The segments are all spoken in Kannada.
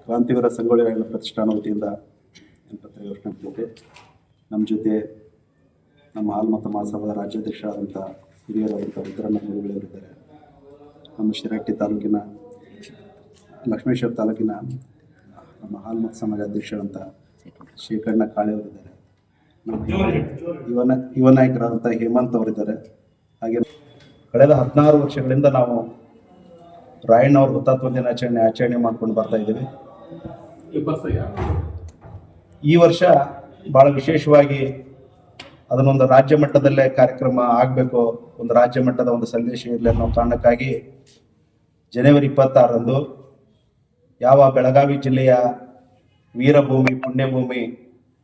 ಕ್ರಾಂತಿವೀರ ಸಂಗೊಳ್ಳಿ ರಾಯಣ್ಣ ಪ್ರತಿಷ್ಠಾನ ವತಿಯಿಂದ ಜೊತೆ ನಮ್ಮ ಜೊತೆ ನಮ್ಮ ಹಾಲ್ಮತ ಮಹಾಸಭಾದ ರಾಜ್ಯಾಧ್ಯಕ್ಷರಾದಂಥ ಹಿರಿಯರಾದಂಥ ರುದ್ರಣ್ಣ ಗುರುಗಳವರಿದ್ದಾರೆ. ನಮ್ಮ ಶಿರಹಟ್ಟಿ ತಾಲೂಕಿನ ಲಕ್ಷ್ಮೇಶ್ವರ ತಾಲೂಕಿನ ನಮ್ಮ ಹಾಲ್ಮತ ಸಮಾಜ ಅಧ್ಯಕ್ಷರಂತ ಶೇಖರಣ್ಣ ಕಾಳೆಯವರಿದ್ದಾರೆ. ನಮ್ಮ ಯುವ ನಾಯಕರಾದಂಥ ಹೇಮಂತ್ ಅವರಿದ್ದಾರೆ. ಹಾಗೆ ಕಳೆದ 16 ವರ್ಷಗಳಿಂದ ನಾವು ರಾಯಣ್ಣ ಅವ್ರ ಹುತಾತ್ಮ ದಿನಾಚರಣೆ ಆಚರಣೆ ಮಾಡ್ಕೊಂಡು ಬರ್ತಾ ಇದ್ದೀವಿ. ಈ ವರ್ಷ ಭಾಳ ವಿಶೇಷವಾಗಿ ಅದನ್ನೊಂದು ರಾಜ್ಯ ಮಟ್ಟದಲ್ಲೇ ಕಾರ್ಯಕ್ರಮ ಆಗಬೇಕು, ಒಂದು ರಾಜ್ಯ ಮಟ್ಟದ ಒಂದು ಸಂದೇಶ ಇರಲಿ ಅನ್ನೋ ಕಾರಣಕ್ಕಾಗಿ ಜನವರಿ 26ರಂದು ಯಾವ ಬೆಳಗಾವಿ ಜಿಲ್ಲೆಯ ವೀರಭೂಮಿ, ಪುಣ್ಯಭೂಮಿ,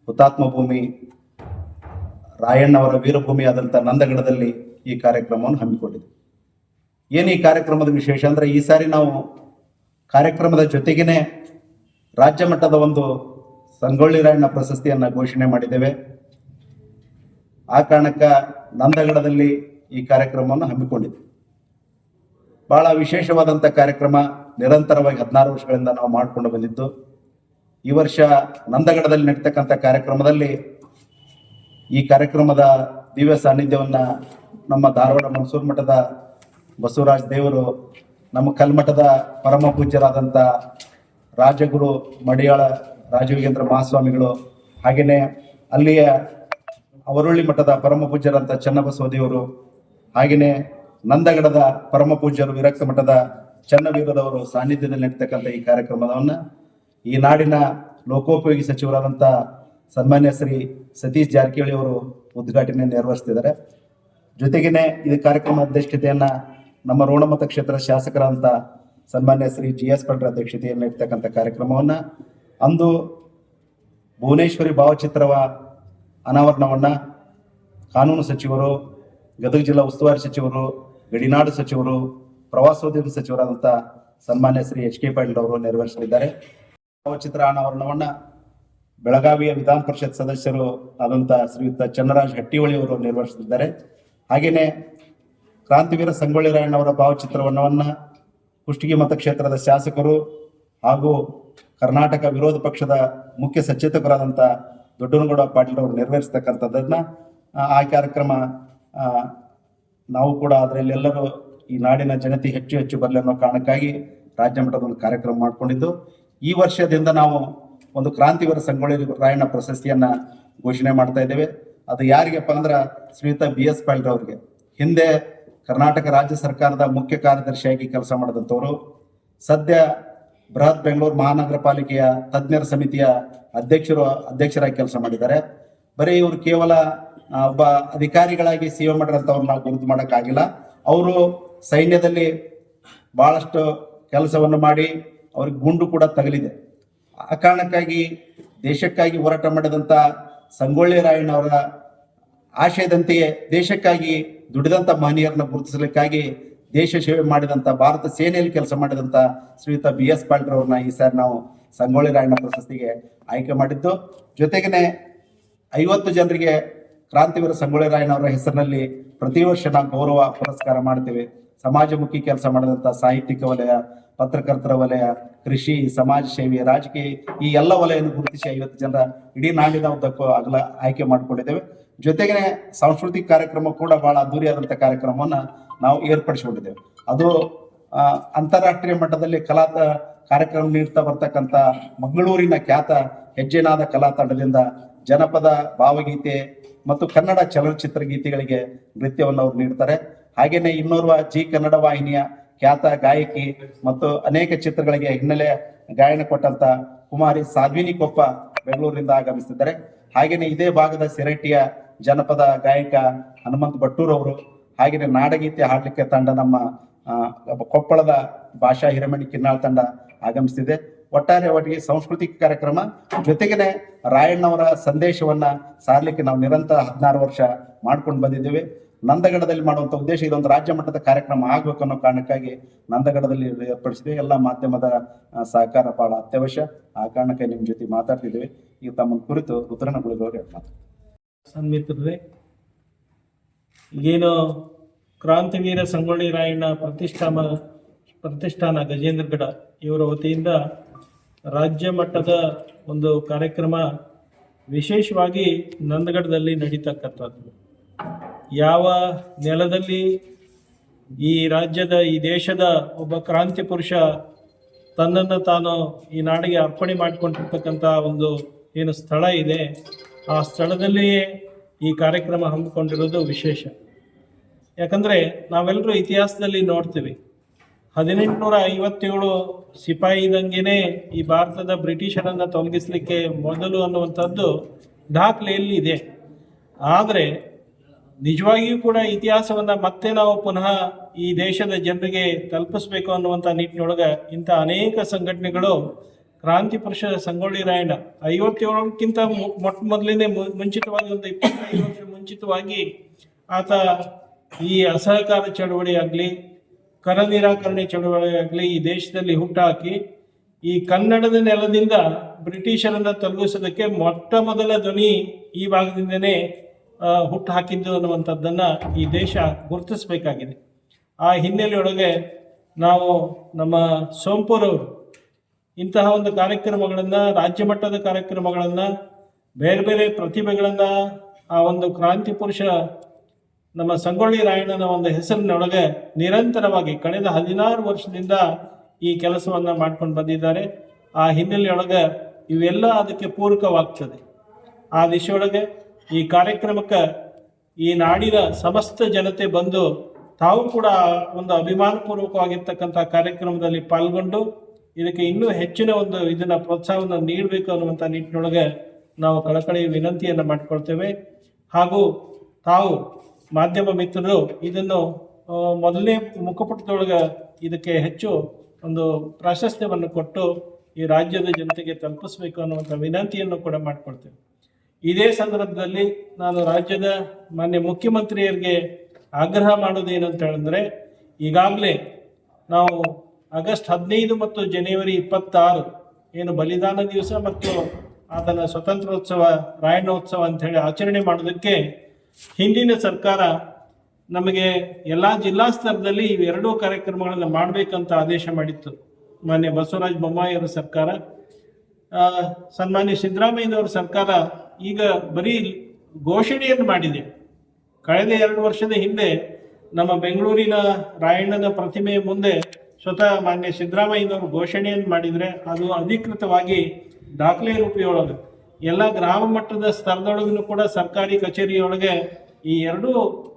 ಹುತಾತ್ಮ ಭೂಮಿ, ರಾಯಣ್ಣವರ ವೀರಭೂಮಿ ಆದಂಥ ನಂದಗಡದಲ್ಲಿ ಈ ಕಾರ್ಯಕ್ರಮವನ್ನು ಹಮ್ಮಿಕೊಂಡಿದ್ವಿ. ಏನು ಈ ಕಾರ್ಯಕ್ರಮದ ವಿಶೇಷ ಅಂದರೆ, ಈ ಸಾರಿ ನಾವು ಕಾರ್ಯಕ್ರಮದ ಜೊತೆಗೇನೆ ರಾಜ್ಯ ಮಟ್ಟದ ಒಂದು ಸಂಗೊಳ್ಳಿ ರಾಯಣ್ಣ ಪ್ರಶಸ್ತಿಯನ್ನು ಘೋಷಣೆ ಮಾಡಿದ್ದೇವೆ. ಆ ಕಾರಣಕ್ಕೆ ನಂದಗಡದಲ್ಲಿ ಈ ಕಾರ್ಯಕ್ರಮವನ್ನು ಹಮ್ಮಿಕೊಂಡಿದ್ವಿ. ಬಹಳ ವಿಶೇಷವಾದಂಥ ಕಾರ್ಯಕ್ರಮ, ನಿರಂತರವಾಗಿ 16 ವರ್ಷಗಳಿಂದ ನಾವು ಮಾಡಿಕೊಂಡು ಬಂದಿದ್ದು. ಈ ವರ್ಷ ನಂದಗಡದಲ್ಲಿ ನಡೀತಕ್ಕಂಥ ಕಾರ್ಯಕ್ರಮದಲ್ಲಿ ಈ ಕಾರ್ಯಕ್ರಮದ ದಿವ್ಯ ಸಾನ್ನಿಧ್ಯವನ್ನು ನಮ್ಮ ಧಾರವಾಡ ಮನ್ಸೂರು ಮಠದ ಬಸವರಾಜ ದೇವರು, ನಮ್ಮ ಕಲ್ಮಠದ ಪರಮ ಪೂಜ್ಯರಾದಂಥ ರಾಜಗುರು ಮಡಿಯಾಳ ರಾಜಯೋಗೇಂದ್ರ ಮಹಾಸ್ವಾಮಿಗಳು, ಹಾಗೆಯೇ ಅಲ್ಲಿಯ ಅವರೊಳ್ಳಿ ಮಠದ ಪರಮ ಪೂಜ್ಯರಂಥ ಚನ್ನಬಸವ ದೇವರು, ಹಾಗೆಯೇ ನಂದಗಡದ ಪರಮ ಪೂಜ್ಯರು ವಿರಕ್ತ ಮಠದ ಚನ್ನವೀರದವರು ಸಾನ್ನಿಧ್ಯದಲ್ಲಿ ನಡೀತಕ್ಕಂಥ ಈ ಕಾರ್ಯಕ್ರಮವನ್ನು ಈ ನಾಡಿನ ಲೋಕೋಪಯೋಗಿ ಸಚಿವರಾದಂಥ ಸನ್ಮಾನ್ಯ ಶ್ರೀ ಸತೀಶ್ ಜಾರಕಿಹೊಳಿ ಅವರು ಉದ್ಘಾಟನೆ ನೆರವೇರಿಸ್ತಿದ್ದಾರೆ. ಜೊತೆಗೇನೆ ಈ ಕಾರ್ಯಕ್ರಮ ಅಧ್ಯಕ್ಷತೆಯನ್ನು ನಮ್ಮ ರೋಣಮತ ಕ್ಷೇತ್ರ ಶಾಸಕರಾದಂಥ ಸನ್ಮಾನ್ಯ ಶ್ರೀ GS ಪಂಡ್ರ ಅಧ್ಯಕ್ಷತೆಯಲ್ಲಿ ನಡೀತಕ್ಕಂಥ ಕಾರ್ಯಕ್ರಮವನ್ನು ಅಂದು ಭುವನೇಶ್ವರಿ ಭಾವಚಿತ್ರವ ಅನಾವರಣವನ್ನು ಕಾನೂನು ಸಚಿವರು, ಗದಗ ಜಿಲ್ಲಾ ಉಸ್ತುವಾರಿ ಸಚಿವರು, ಗಡಿನಾಡು ಸಚಿವರು, ಪ್ರವಾಸೋದ್ಯಮ ಸಚಿವರಾದಂಥ ಸನ್ಮಾನ್ಯ ಶ್ರೀ HK ಪಾಟೀಲ್ ಅವರು ನೆರವೇರಿಸಲಿದ್ದಾರೆ. ಭಾವಚಿತ್ರ ಅನಾವರಣವನ್ನು ಬೆಳಗಾವಿಯ ವಿಧಾನ ಪರಿಷತ್ ಸದಸ್ಯರು ಆದಂಥ ಶ್ರೀಯುತ ಚನ್ನರಾಜ್ ಹಟ್ಟಿಹೊಳಿ ಅವರು ನೆರವೇರಿಸಲಿದ್ದಾರೆ. ಹಾಗೆಯೇ ಕ್ರಾಂತಿವೀರ ಸಂಗೊಳ್ಳಿ ರಾಯಣ್ಣವರ ಭಾವಚಿತ್ರವನ್ನು ಕುಷ್ಟಗಿ ಮತಕ್ಷೇತ್ರದ ಶಾಸಕರು ಹಾಗೂ ಕರ್ನಾಟಕ ವಿರೋಧ ಪಕ್ಷದ ಮುಖ್ಯ ಸಚೇತಕರಾದಂಥ ದೊಡ್ಡನಗೌಡ ಪಾಟೀಲ್ ಅವರು ನೆರವೇರಿಸ್ತಕ್ಕಂಥದ್ದನ್ನ ಆ ಕಾರ್ಯಕ್ರಮ ನಾವು ಕೂಡ ಅದರಲ್ಲಿ ಎಲ್ಲರೂ ಈ ನಾಡಿನ ಜನತೆ ಹೆಚ್ಚು ಹೆಚ್ಚು ಬರಲಿ ಅನ್ನೋ ಕಾರಣಕ್ಕಾಗಿ ರಾಜ್ಯ ಮಟ್ಟದ ಒಂದು ಕಾರ್ಯಕ್ರಮ ಮಾಡಿಕೊಂಡಿದ್ದು. ಈ ವರ್ಷದಿಂದ ನಾವು ಒಂದು ಕ್ರಾಂತಿವೀರ ಸಂಗೊಳ್ಳಿ ರಾಯಣ್ಣ ಪ್ರಶಸ್ತಿಯನ್ನು ಘೋಷಣೆ ಮಾಡ್ತಾ ಇದ್ದೇವೆ. ಅದು ಯಾರಿಗಪ್ಪ ಅಂದ್ರೆ ಶ್ರೀಯುತ BS ಪಾಟೀಲ್ ಅವರಿಗೆ. ಹಿಂದೆ ಕರ್ನಾಟಕ ರಾಜ್ಯ ಸರ್ಕಾರದ ಮುಖ್ಯ ಕಾರ್ಯದರ್ಶಿಯಾಗಿ ಕೆಲಸ ಮಾಡಿದಂಥವರು, ಸದ್ಯ ಬೃಹತ್ ಬೆಂಗಳೂರು ಮಹಾನಗರ ಪಾಲಿಕೆಯ ತಜ್ಞರ ಸಮಿತಿಯ ಅಧ್ಯಕ್ಷರಾಗಿ ಕೆಲಸ ಮಾಡಿದ್ದಾರೆ. ಬರೀ ಇವರು ಕೇವಲ ಒಬ್ಬ ಅಧಿಕಾರಿಗಳಾಗಿ ಸೇವೆ ಮಾಡಿರೋಂಥವ್ರು ನಾವು ಗುರುತು ಮಾಡೋಕ್ಕಾಗಿಲ್ಲ. ಅವರು ಸೈನ್ಯದಲ್ಲಿ ಭಾಳಷ್ಟು ಕೆಲಸವನ್ನು ಮಾಡಿ ಅವ್ರಿಗೆ ಗುಂಡು ಕೂಡ ತಗಲಿದೆ. ಆ ಕಾರಣಕ್ಕಾಗಿ ದೇಶಕ್ಕಾಗಿ ಹೋರಾಟ ಮಾಡಿದಂಥ ಸಂಗೊಳ್ಳಿ ರಾಯಣ್ಣವರ ಆಶಯದಂತೆಯೇ ದೇಶಕ್ಕಾಗಿ ದುಡಿದಂಥ ಮಹನೀಯರನ್ನ ಗುರುತಿಸಲಿಕ್ಕಾಗಿ ದೇಶ ಸೇವೆ ಮಾಡಿದಂಥ ಭಾರತ ಸೇನೆಯಲ್ಲಿ ಕೆಲಸ ಮಾಡಿದಂಥ ಶ್ರೀಯುತ BS ಪಾಟೀಲ್ ಅವ್ರನ್ನ ಈ ಸಾರಿ ನಾವು ಸಂಗೊಳ್ಳಿ ರಾಯಣ್ಣ ಪ್ರಶಸ್ತಿಗೆ ಆಯ್ಕೆ ಮಾಡಿದ್ದು. ಜೊತೆಗೇ 50 ಜನರಿಗೆ ಕ್ರಾಂತಿವೀರ ಸಂಗೊಳ್ಳಿ ರಾಯಣ್ಣವರ ಹೆಸರಿನಲ್ಲಿ ಪ್ರತಿ ವರ್ಷ ನಾವು ಗೌರವ ಪುರಸ್ಕಾರ ಮಾಡ್ತೇವೆ. ಸಮಾಜಮುಖಿ ಕೆಲಸ ಮಾಡಿದಂಥ ಸಾಹಿತ್ಯಿಕ ವಲಯ, ಪತ್ರಕರ್ತರ ವಲಯ, ಕೃಷಿ, ಸಮಾಜ ಸೇವೆ, ರಾಜಕೀಯ, ಈ ಎಲ್ಲ ವಲಯವನ್ನು ಗುರುತಿಸಿ 50 ಜನರ ಇಡೀ ನಾಡಿನ ಉದ್ದಕ್ಕೂ ಆಯ್ಕೆ ಮಾಡಿಕೊಂಡಿದ್ದೇವೆ. ಜೊತೆಗೆ ಸಾಂಸ್ಕೃತಿಕ ಕಾರ್ಯಕ್ರಮ ಕೂಡ ಬಹಳ ಅದ್ದೂರಿಯಾದಂಥ ಕಾರ್ಯಕ್ರಮವನ್ನು ನಾವು ಏರ್ಪಡಿಸಿಕೊಂಡಿದ್ದೇವೆ. ಅದು ಅಂತಾರಾಷ್ಟ್ರೀಯ ಮಟ್ಟದಲ್ಲಿ ಕಾರ್ಯಕ್ರಮ ನೀಡ್ತಾ ಬರ್ತಕ್ಕಂಥ ಮಂಗಳೂರಿನ ಖ್ಯಾತ ಹೆಜ್ಜೆನಾದ ಕಲಾ ತಂಡದಿಂದ ಜನಪದ, ಭಾವಗೀತೆ ಮತ್ತು ಕನ್ನಡ ಚಲನಚಿತ್ರ ಗೀತೆಗಳಿಗೆ ನೃತ್ಯವನ್ನು ಅವರು ನೀಡ್ತಾರೆ. ಹಾಗೆಯೇ ಇನ್ನೋರ್ವ ಜಿ ಕನ್ನಡ ವಾಹಿನಿಯ ಖ್ಯಾತ ಗಾಯಕಿ ಮತ್ತು ಅನೇಕ ಚಿತ್ರಗಳಿಗೆ ಹಿನ್ನೆಲೆ ಗಾಯನ ಕೊಟ್ಟಂತ ಕುಮಾರಿ ಸಾಧ್ವಿನಿ ಕೊಪ್ಪ ಬೆಂಗಳೂರಿನಿಂದ ಆಗಮಿಸಿದ್ದಾರೆ. ಹಾಗೆಯೇ ಇದೇ ಭಾಗದ ಸಿರಹಟ್ಟಿಯ ಜನಪದ ಗಾಯಕ ಹನುಮಂತ ಭಟ್ಟೂರ್ ಅವರು, ಹಾಗೆಯೇ ನಾಡಗೀತೆ ಹಾಡಲಿಕ್ಕೆ ತಂಡ ನಮ್ಮ ಕೊಪ್ಪಳದ ಭಾಷಾ ಹಿರೇಮಣಿ ಕಿನ್ನಾಳ್ ತಂಡ ಆಗಮಿಸಿದೆ. ಒಟ್ಟಿಗೆ ಸಾಂಸ್ಕೃತಿಕ ಕಾರ್ಯಕ್ರಮ ಜೊತೆಗೇನೆ ರಾಯಣ್ಣವರ ಸಂದೇಶವನ್ನ ಸಾರಲಿಕ್ಕೆ ನಾವು ನಿರಂತರ 16 ವರ್ಷ ಮಾಡ್ಕೊಂಡು ಬಂದಿದ್ದೇವೆ. ನಂದಗಡದಲ್ಲಿ ಮಾಡುವಂಥ ಉದ್ದೇಶ ಇದೊಂದು ರಾಜ್ಯ ಮಟ್ಟದ ಕಾರ್ಯಕ್ರಮ ಆಗಬೇಕು ಅನ್ನೋ ಕಾರಣಕ್ಕಾಗಿ ನಂದಗಡದಲ್ಲಿ ಏರ್ಪಡಿಸಿದೆ. ಎಲ್ಲ ಮಾಧ್ಯಮದ ಸಹಕಾರ ಬಹಳ ಅತ್ಯವಶ್ಯ. ಆ ಕಾರಣಕ್ಕೆ ನಿಮ್ಮ ಜೊತೆ ಮಾತಾಡ್ತಿದ್ದೇವೆ. ಈಗ ತಮ್ಮ ಕುರಿತು ರುದ್ರಣ್ಣ ಗುಳಿಗವರು ಮಾತಾಡ್ತಾರೆ. ಸನ್ಮಿತ್ರರೇ, ಏನು ಕ್ರಾಂತಿವೀರ ಸಂಗೊಳ್ಳಿ ರಾಯಣ್ಣ ಪ್ರತಿಷ್ಠಾನ ಗಜೇಂದ್ರಗಡ ಇವರ ವತಿಯಿಂದ ರಾಜ್ಯ ಮಟ್ಟದ ಒಂದು ಕಾರ್ಯಕ್ರಮ ವಿಶೇಷವಾಗಿ ನಂದಗಡದಲ್ಲಿ ನಡೀತಕ್ಕಂಥದ್ದು. ಯಾವ ನೆಲದಲ್ಲಿ ಈ ರಾಜ್ಯದ ಈ ದೇಶದ ಒಬ್ಬ ಕ್ರಾಂತಿ ಪುರುಷ ತನ್ನನ್ನು ತಾನು ಈ ನಾಡಿಗೆ ಅರ್ಪಣೆ ಮಾಡಿಕೊಂಡಿರ್ತಕ್ಕಂಥ ಒಂದು ಏನು ಸ್ಥಳ ಇದೆ, ಆ ಸ್ಥಳದಲ್ಲಿಯೇ ಈ ಕಾರ್ಯಕ್ರಮ ಹಮ್ಮಿಕೊಂಡಿರೋದು ವಿಶೇಷ. ಯಾಕಂದರೆ ನಾವೆಲ್ಲರೂ ಇತಿಹಾಸದಲ್ಲಿ ನೋಡ್ತೀವಿ, 1857 ಸಿಪಾಯಿ ದಂಗೆನೇ ಈ ಭಾರತದ ಬ್ರಿಟಿಷರನ್ನು ತೊಲಗಿಸಲಿಕ್ಕೆ ಮೊದಲು ಅನ್ನುವಂಥದ್ದು ದಾಖಲೆಯಲ್ಲಿ ಇದೆ. ಆದರೆ ನಿಜವಾಗಿಯೂ ಕೂಡ ಇತಿಹಾಸವನ್ನು ಮತ್ತೆ ನಾವು ಪುನಃ ಈ ದೇಶದ ಜನರಿಗೆ ತಲುಪಿಸ್ಬೇಕು ಅನ್ನುವಂಥ ನಿಟ್ಟಿನೊಳಗೆ ಇಂಥ ಅನೇಕ ಸಂಘಟನೆಗಳು ಕ್ರಾಂತಿ ಪುರುಷ ಸಂಗೊಳ್ಳಿ ರಾಯಣ್ಣ 57ಕ್ಕಿಂತ ಮೊದಲಿನೇ ಮುಂಚಿತವಾಗಿ ಒಂದು 25 ವರ್ಷ ಮುಂಚಿತವಾಗಿ ಆತ ಈ ಅಸಹಕಾರ ಚಳವಳಿ ಆಗಲಿ, ಕರ ನಿರಾಕರಣೆ ಚಳವಳಿ ಆಗಲಿ ಈ ದೇಶದಲ್ಲಿ ಹುಟ್ಟಾಕಿ ಈ ಕನ್ನಡದ ನೆಲದಿಂದ ಬ್ರಿಟಿಷರನ್ನು ತೊಲಗಿಸೋದಕ್ಕೆ ಮೊಟ್ಟ ಮೊದಲ ಧ್ವನಿ ಈ ಭಾಗದಿಂದನೇ ಹುಟ್ಟು ಹಾಕಿದ್ದು ಅನ್ನುವಂಥದ್ದನ್ನು ಈ ದೇಶ ಗುರುತಿಸಬೇಕಾಗಿದೆ. ಆ ಹಿನ್ನೆಲೆಯೊಳಗೆ ನಾವು ನಮ್ಮ ಸೋಂಪುರವರು ಇಂತಹ ಒಂದು ಕಾರ್ಯಕ್ರಮಗಳನ್ನು, ರಾಜ್ಯ ಮಟ್ಟದ ಕಾರ್ಯಕ್ರಮಗಳನ್ನು, ಬೇರೆ ಬೇರೆ ಪ್ರತಿಭೆಗಳನ್ನು ಆ ಒಂದು ಕ್ರಾಂತಿ ಪುರುಷ ನಮ್ಮ ಸಂಗೊಳ್ಳಿ ರಾಯಣ್ಣನ ಒಂದು ಹೆಸರಿನೊಳಗೆ ನಿರಂತರವಾಗಿ ಕಳೆದ 16 ವರ್ಷದಿಂದ ಈ ಕೆಲಸವನ್ನು ಮಾಡ್ಕೊಂಡು ಬಂದಿದ್ದಾರೆ. ಆ ಹಿನ್ನೆಲೆಯೊಳಗೆ ಇವೆಲ್ಲ ಅದಕ್ಕೆ ಪೂರಕವಾಗ್ತದೆ. ಆ ದಿಶೆಯೊಳಗೆ ಈ ಕಾರ್ಯಕ್ರಮಕ್ಕೆ ಈ ನಾಡಿನ ಸಮಸ್ತ ಜನತೆ ಬಂದು ತಾವು ಕೂಡ ಒಂದು ಅಭಿಮಾನಪೂರ್ವಕವಾಗಿರ್ತಕ್ಕಂಥ ಕಾರ್ಯಕ್ರಮದಲ್ಲಿ ಪಾಲ್ಗೊಂಡು ಇದಕ್ಕೆ ಇನ್ನೂ ಹೆಚ್ಚಿನ ಒಂದು ಇದನ್ನು ಪ್ರೋತ್ಸಾಹವನ್ನು ನೀಡಬೇಕು ಅನ್ನುವಂಥ ನಿಟ್ಟಿನೊಳಗೆ ನಾವು ಕಳಕಳಿ ವಿನಂತಿಯನ್ನು ಮಾಡಿಕೊಳ್ತೇವೆ. ಹಾಗೂ ತಾವು ಮಾಧ್ಯಮ ಮಿತ್ರರು ಇದನ್ನು ಮೊದಲನೇ ಮುಖಪುಟದೊಳಗೆ ಇದಕ್ಕೆ ಹೆಚ್ಚು ಒಂದು ಪ್ರಾಶಸ್ತ್ಯವನ್ನು ಕೊಟ್ಟು ಈ ರಾಜ್ಯದ ಜನತೆಗೆ ತಲುಪಿಸಬೇಕು ಅನ್ನುವಂಥ ವಿನಂತಿಯನ್ನು ಕೂಡ ಮಾಡಿಕೊಳ್ತೇವೆ. ಇದೇ ಸಂದರ್ಭದಲ್ಲಿ ನಾನು ರಾಜ್ಯದ ಮಾನ್ಯ ಮುಖ್ಯಮಂತ್ರಿಯರಿಗೆ ಆಗ್ರಹ ಮಾಡೋದೇನಂತ ಹೇಳಿದ್ರೆ, ಈಗಾಗಲೇ ನಾವು ಆಗಸ್ಟ್ 15 ಮತ್ತು ಜನವರಿ 26 ಏನು ಬಲಿದಾನ ದಿವಸ ಮತ್ತು ಆತನ ಸ್ವತಂತ್ರೋತ್ಸವ, ರಾಯಣ್ಣೋತ್ಸವ ಅಂಥೇಳಿ ಆಚರಣೆ ಮಾಡೋದಕ್ಕೆ ಹಿಂದಿನ ಸರ್ಕಾರ ನಮಗೆ ಎಲ್ಲ ಜಿಲ್ಲಾ ಸ್ತರದಲ್ಲಿ ಇವೆರಡೂ ಕಾರ್ಯಕ್ರಮಗಳನ್ನು ಮಾಡಬೇಕಂತ ಆದೇಶ ಮಾಡಿತ್ತು. ಮಾನ್ಯ ಬಸವರಾಜ ಬೊಮ್ಮಾಯಿಯವರ ಸರ್ಕಾರ, ಸನ್ಮಾನ್ಯ ಸಿದ್ದರಾಮಯ್ಯನವರ ಸರ್ಕಾರ ಈಗ ಬರೀ ಘೋಷಣೆಯನ್ನು ಮಾಡಿದೆ. ಕಳೆದ 2 ವರ್ಷದ ಹಿಂದೆ ನಮ್ಮ ಬೆಂಗಳೂರಿನ ರಾಯಣ್ಣನ ಪ್ರತಿಮೆಯ ಮುಂದೆ ಸ್ವತಃ ಮಾನ್ಯ ಸಿದ್ದರಾಮಯ್ಯನವರು ಘೋಷಣೆಯನ್ನು ಮಾಡಿದರೆ ಅದು ಅಧಿಕೃತವಾಗಿ ದಾಖಲೆ ರೂಪಿಯೊಳಗೆ ಎಲ್ಲ ಗ್ರಾಮ ಮಟ್ಟದ ಸ್ತರದೊಳಗೂ ಕೂಡ ಸರ್ಕಾರಿ ಕಚೇರಿಯೊಳಗೆ ಈ ಎರಡೂ